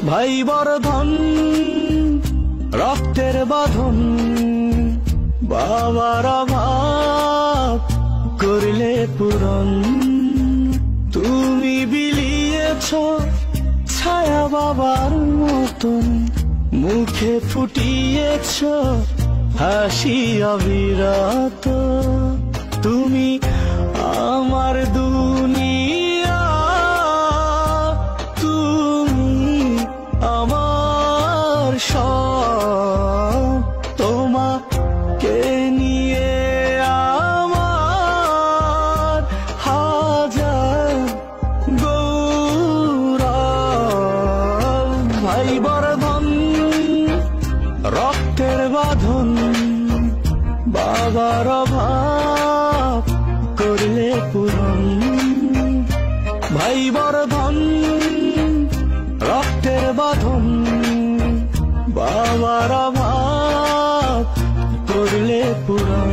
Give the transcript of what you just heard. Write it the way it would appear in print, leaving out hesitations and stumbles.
ভাই বর্ধন রক্তের বাঁধন, বাবার অভাব করলে পূরণ। তুমি বিলিয়েছ ছায়া বাবার মতন, মুখে ফুটিয়েছ হাসি অবিরত। তুমি আমার দুনিয়া, তুমি আমার সব, তোমাকে নিয়ে আমার হাজার গৌরব। ভাই বর্ধন রক্তের বাঁধন, বাবার অভাব করলে পূরণ। ভাই বর্ধন রক্তের বাঁধন, বাবার অভাব করলে পূরণ।